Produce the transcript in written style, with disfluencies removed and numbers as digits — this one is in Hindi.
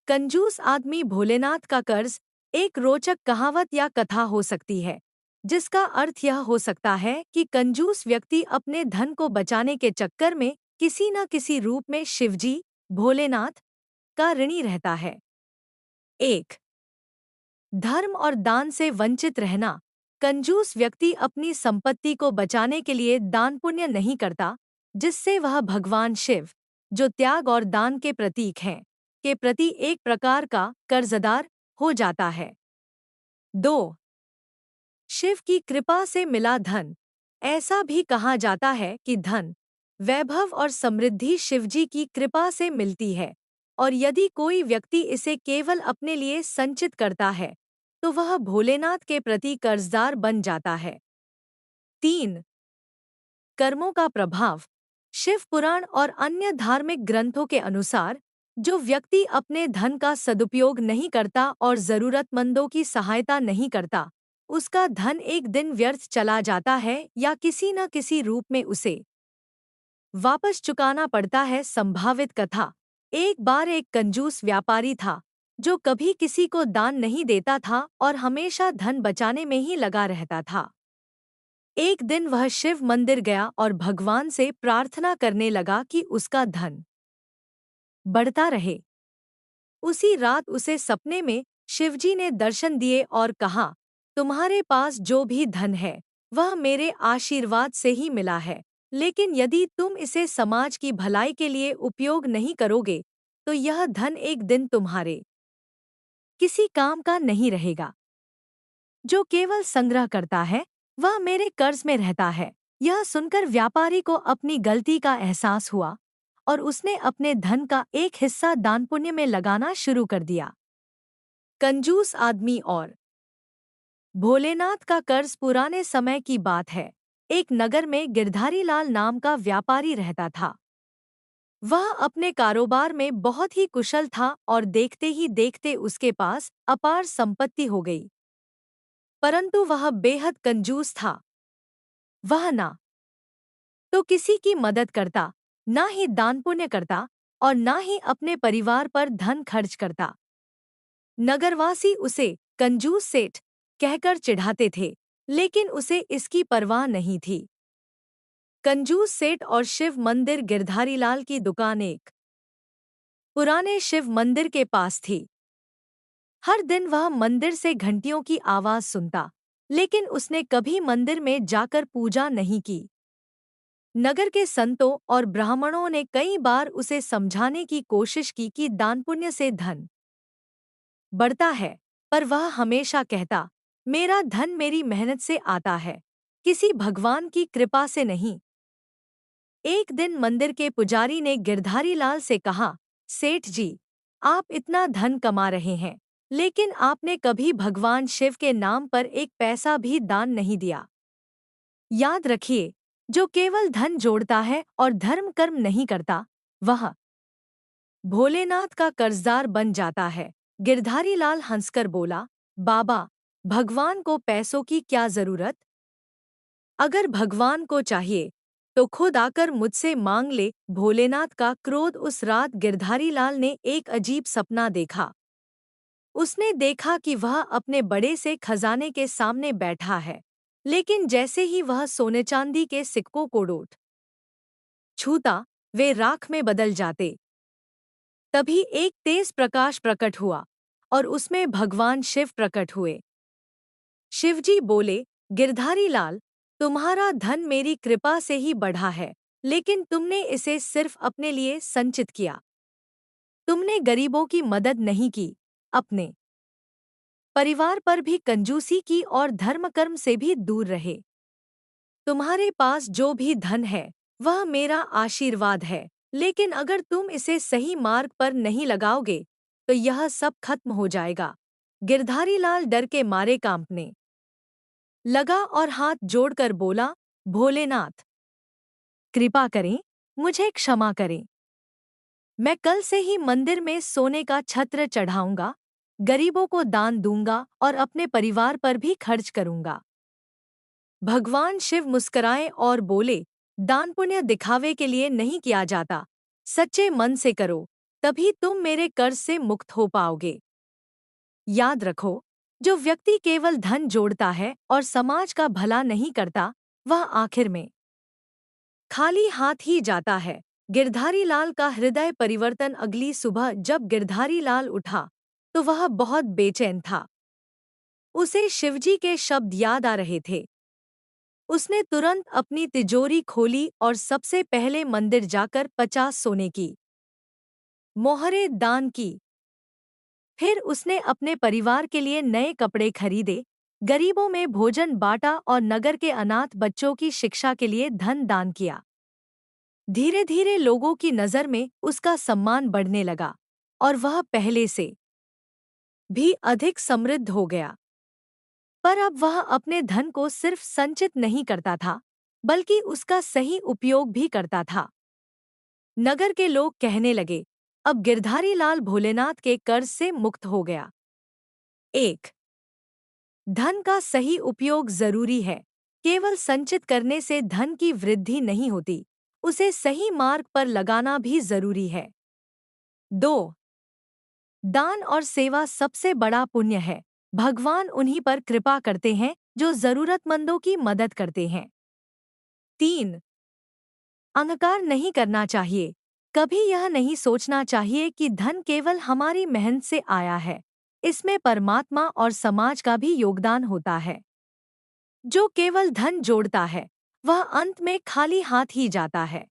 कंजूस आदमी भोलेनाथ का कर्ज एक रोचक कहावत या कथा हो सकती है, जिसका अर्थ यह हो सकता है कि कंजूस व्यक्ति अपने धन को बचाने के चक्कर में किसी न किसी रूप में शिवजी, भोलेनाथ का ऋणी रहता है। एक, धर्म और दान से वंचित रहना। कंजूस व्यक्ति अपनी संपत्ति को बचाने के लिए दान पुण्य नहीं करता, जिससे वह भगवान शिव, जो त्याग और दान के प्रतीक हैं, के प्रति एक प्रकार का कर्जदार हो जाता है। 2. शिव की कृपा से मिला धन। ऐसा भी कहा जाता है कि धन, वैभव और समृद्धि शिवजी की कृपा से मिलती है, और यदि कोई व्यक्ति इसे केवल अपने लिए संचित करता है, तो वह भोलेनाथ के प्रति कर्जदार बन जाता है। 3. कर्मों का प्रभाव। शिव पुराण और अन्य धार्मिक ग्रंथों के अनुसार, जो व्यक्ति अपने धन का सदुपयोग नहीं करता और जरूरतमंदों की सहायता नहीं करता, उसका धन एक दिन व्यर्थ चला जाता है या किसी न किसी रूप में उसे वापस चुकाना पड़ता है। संभावित कथा। एक बार एक कंजूस व्यापारी था, जो कभी किसी को दान नहीं देता था और हमेशा धन बचाने में ही लगा रहता था। एक दिन वह शिव मंदिर गया और भगवान से प्रार्थना करने लगा कि उसका धन बढ़ता रहे। उसी रात उसे सपने में शिवजी ने दर्शन दिए और कहा, तुम्हारे पास जो भी धन है, वह मेरे आशीर्वाद से ही मिला है, लेकिन यदि तुम इसे समाज की भलाई के लिए उपयोग नहीं करोगे, तो यह धन एक दिन तुम्हारे किसी काम का नहीं रहेगा। जो केवल संग्रह करता है, वह मेरे कर्ज में रहता है। यह सुनकर व्यापारी को अपनी गलती का एहसास हुआ और उसने अपने धन का एक हिस्सा दान पुण्य में लगाना शुरू कर दिया। कंजूस आदमी और भोलेनाथ का कर्ज। पुराने समय की बात है। एक नगर में गिरधारी लाल नाम का व्यापारी रहता था। वह अपने कारोबार में बहुत ही कुशल था और देखते ही देखते उसके पास अपार संपत्ति हो गई। परंतु वह बेहद कंजूस था। वह ना तो किसी की मदद करता, ना ही दान पुण्य करता और ना ही अपने परिवार पर धन खर्च करता। नगरवासी उसे कंजूस सेठ कहकर चिढ़ाते थे, लेकिन उसे इसकी परवाह नहीं थी। कंजूस सेठ और शिव मंदिर। गिरधारीलाल की दुकान एक पुराने शिव मंदिर के पास थी। हर दिन वह मंदिर से घंटियों की आवाज सुनता, लेकिन उसने कभी मंदिर में जाकर पूजा नहीं की। नगर के संतों और ब्राह्मणों ने कई बार उसे समझाने की कोशिश की कि दान पुण्य से धन बढ़ता है, पर वह हमेशा कहता, मेरा धन मेरी मेहनत से आता है, किसी भगवान की कृपा से नहीं। एक दिन मंदिर के पुजारी ने गिरधारी लाल से कहा, सेठ जी, आप इतना धन कमा रहे हैं, लेकिन आपने कभी भगवान शिव के नाम पर एक पैसा भी दान नहीं दिया। याद रखिए, जो केवल धन जोड़ता है और धर्म कर्म नहीं करता, वह भोलेनाथ का कर्जदार बन जाता है। गिरधारी लाल हंसकर बोला, बाबा, भगवान को पैसों की क्या जरूरत? अगर भगवान को चाहिए तो खुद आकर मुझसे मांग ले। भोलेनाथ का क्रोध। उस रात गिरधारी लाल ने एक अजीब सपना देखा। उसने देखा कि वह अपने बड़े से खजाने के सामने बैठा है, लेकिन जैसे ही वह सोने चांदी के सिक्कों को डोट छूता, वे राख में बदल जाते। तभी एक तेज प्रकाश प्रकट हुआ और उसमें भगवान शिव प्रकट हुए। शिवजी बोले, गिरधारी लाल, तुम्हारा धन मेरी कृपा से ही बढ़ा है, लेकिन तुमने इसे सिर्फ अपने लिए संचित किया। तुमने गरीबों की मदद नहीं की, अपने परिवार पर भी कंजूसी की और धर्म कर्म से भी दूर रहे। तुम्हारे पास जो भी धन है, वह मेरा आशीर्वाद है, लेकिन अगर तुम इसे सही मार्ग पर नहीं लगाओगे, तो यह सब खत्म हो जाएगा। गिरधारी लाल डर के मारे कांपने लगा और हाथ जोड़कर बोला, भोलेनाथ, कृपा करें, मुझे क्षमा करें। मैं कल से ही मंदिर में सोने का छत्र चढ़ाऊंगा, गरीबों को दान दूंगा और अपने परिवार पर भी खर्च करूंगा। भगवान शिव मुस्कराए और बोले, दान पुण्य दिखावे के लिए नहीं किया जाता, सच्चे मन से करो, तभी तुम मेरे कर्ज से मुक्त हो पाओगे। याद रखो, जो व्यक्ति केवल धन जोड़ता है और समाज का भला नहीं करता, वह आखिर में खाली हाथ ही जाता है। गिरधारी लाल का हृदय परिवर्तन। अगली सुबह जब गिरधारी लाल उठा तो वह बहुत बेचैन था। उसे शिवजी के शब्द याद आ रहे थे। उसने तुरंत अपनी तिजोरी खोली और सबसे पहले मंदिर जाकर 50 सोने की मोहरें दान की। फिर उसने अपने परिवार के लिए नए कपड़े खरीदे, गरीबों में भोजन बांटा और नगर के अनाथ बच्चों की शिक्षा के लिए धन दान किया। धीरे धीरे लोगों की नज़र में उसका सम्मान बढ़ने लगा और वह पहले से भी अधिक समृद्ध हो गया। पर अब वह अपने धन को सिर्फ संचित नहीं करता था, बल्कि उसका सही उपयोग भी करता था। नगर के लोग कहने लगे, अब गिरधारी लाल भोलेनाथ के कर्ज से मुक्त हो गया। एक, धन का सही उपयोग जरूरी है। केवल संचित करने से धन की वृद्धि नहीं होती, उसे सही मार्ग पर लगाना भी जरूरी है। 2, दान और सेवा सबसे बड़ा पुण्य है। भगवान उन्हीं पर कृपा करते हैं जो जरूरतमंदों की मदद करते हैं। 3, अहंकार नहीं करना चाहिए। कभी यह नहीं सोचना चाहिए कि धन केवल हमारी मेहनत से आया है। इसमें परमात्मा और समाज का भी योगदान होता है। जो केवल धन जोड़ता है, वह अंत में खाली हाथ ही जाता है।